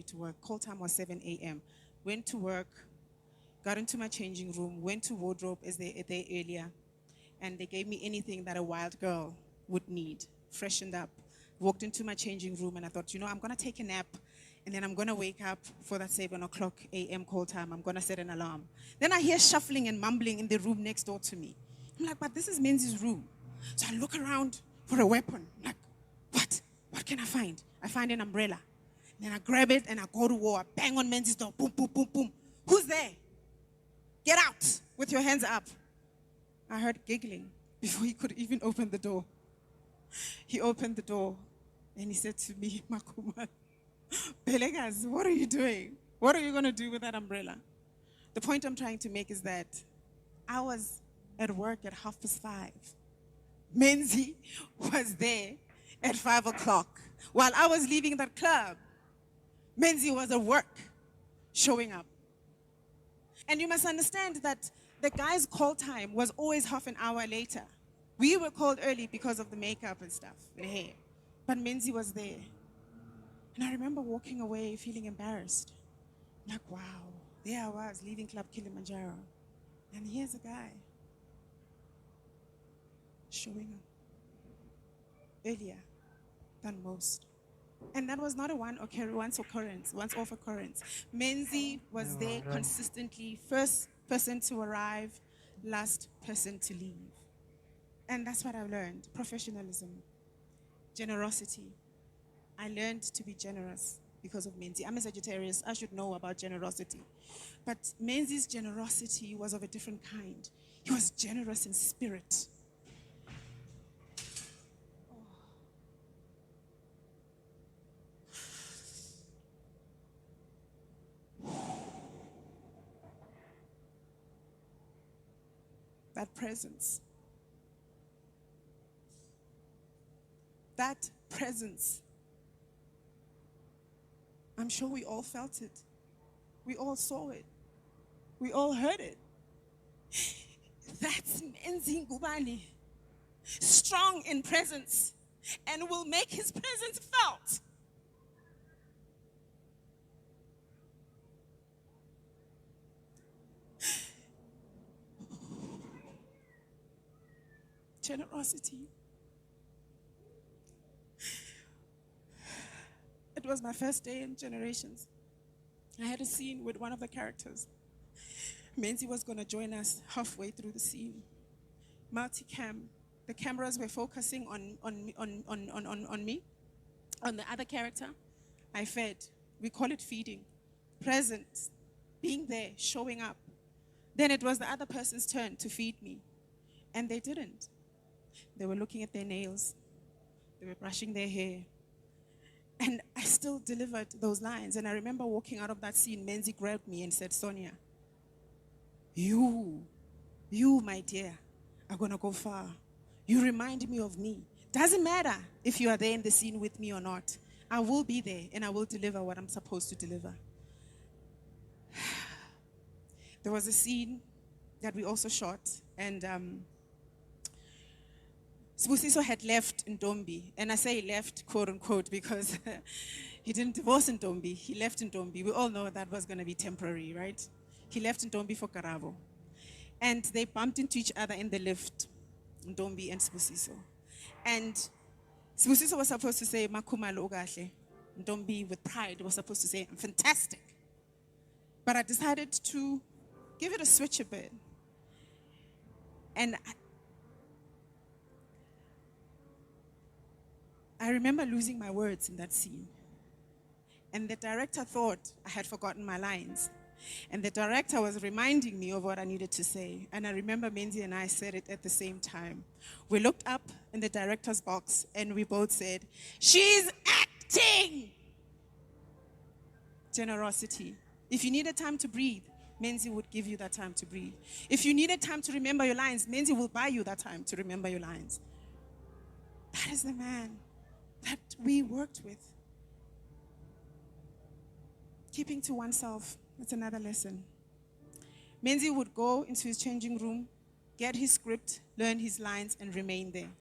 to work. Call time was 7 a.m. Went to work, got into my changing room, went to wardrobe as they there earlier, and they gave me anything that a wild girl would need. Freshened up, walked into my changing room, and I thought, I'm gonna take a nap, and then I'm gonna wake up for that 7 o'clock a.m. call time. I'm gonna set an alarm. Then I hear shuffling and mumbling in the room next door to me. I'm like, but this is Menzi's room. So I look around for a weapon. I'm like, what? What can I find? I find an umbrella. Then I grab it and I go to war. I bang on Menzi's door. Boom, boom, boom, boom. Who's there? Get out with your hands up. I heard giggling before he could even open the door. He opened the door and he said to me, Makuma, Belegas, what are you doing? What are you going to do with that umbrella? The point I'm trying to make is that I was at work at 5:30. Menzi was there at 5 o'clock. While I was leaving that club, Menzi was at work, showing up. And you must understand that the guy's call time was always half an hour later. We were called early because of the makeup and stuff, the hair. But Menzi was there. And I remember walking away feeling embarrassed. Like, wow, there I was leaving Club Kilimanjaro. And here's a guy showing up earlier than most. And that was not a once-off occurrence. Menzi was there consistently, first person to arrive, last person to leave. And that's what I learned. Professionalism, generosity. I learned to be generous because of Menzi. I'm a Sagittarius. I should know about generosity. But Menzi's generosity was of a different kind. He was generous in spirit. That presence. That presence. I'm sure we all felt it. We all saw it. We all heard it. That's Menzi Ngubane. Strong in presence and will make his presence felt. Generosity. It was my first day in Generations. I had a scene with one of the characters. Menzi was going to join us halfway through the scene. Multicam. The cameras were focusing on me, on the other character. I fed. We call it feeding. Present. Being there, showing up. Then it was the other person's turn to feed me. And they didn't. They were looking at their nails. They were brushing their hair. And I still delivered those lines. And I remember walking out of that scene, Menzi grabbed me and said, Sonia, you, my dear, are going to go far. You remind me of me. Doesn't matter if you are there in the scene with me or not. I will be there and I will deliver what I'm supposed to deliver. There was a scene that we also shot, and Sibusiso had left Ntombi, and I say left, quote unquote, because he didn't divorce Ntombi. He left Ntombi. We all know that was going to be temporary, right? He left Ntombi for Karabo. And they bumped into each other in the lift, Ntombi and Sibusiso. And Sibusiso was supposed to say, Makuma lo kahle. Ntombi, with pride, was supposed to say, I'm fantastic. But I decided to give it a switch a bit. And I remember losing my words in that scene. And the director thought I had forgotten my lines. And the director was reminding me of what I needed to say. And I remember Menzi and I said it at the same time. We looked up in the director's box and we both said, she's acting! Generosity. If you needed time to breathe, Menzi would give you that time to breathe. If you needed time to remember your lines, Menzi will buy you that time to remember your lines. That is the man that we worked with. Keeping to oneself, that's another lesson. Menzi would go into his changing room, get his script, learn his lines, and remain there.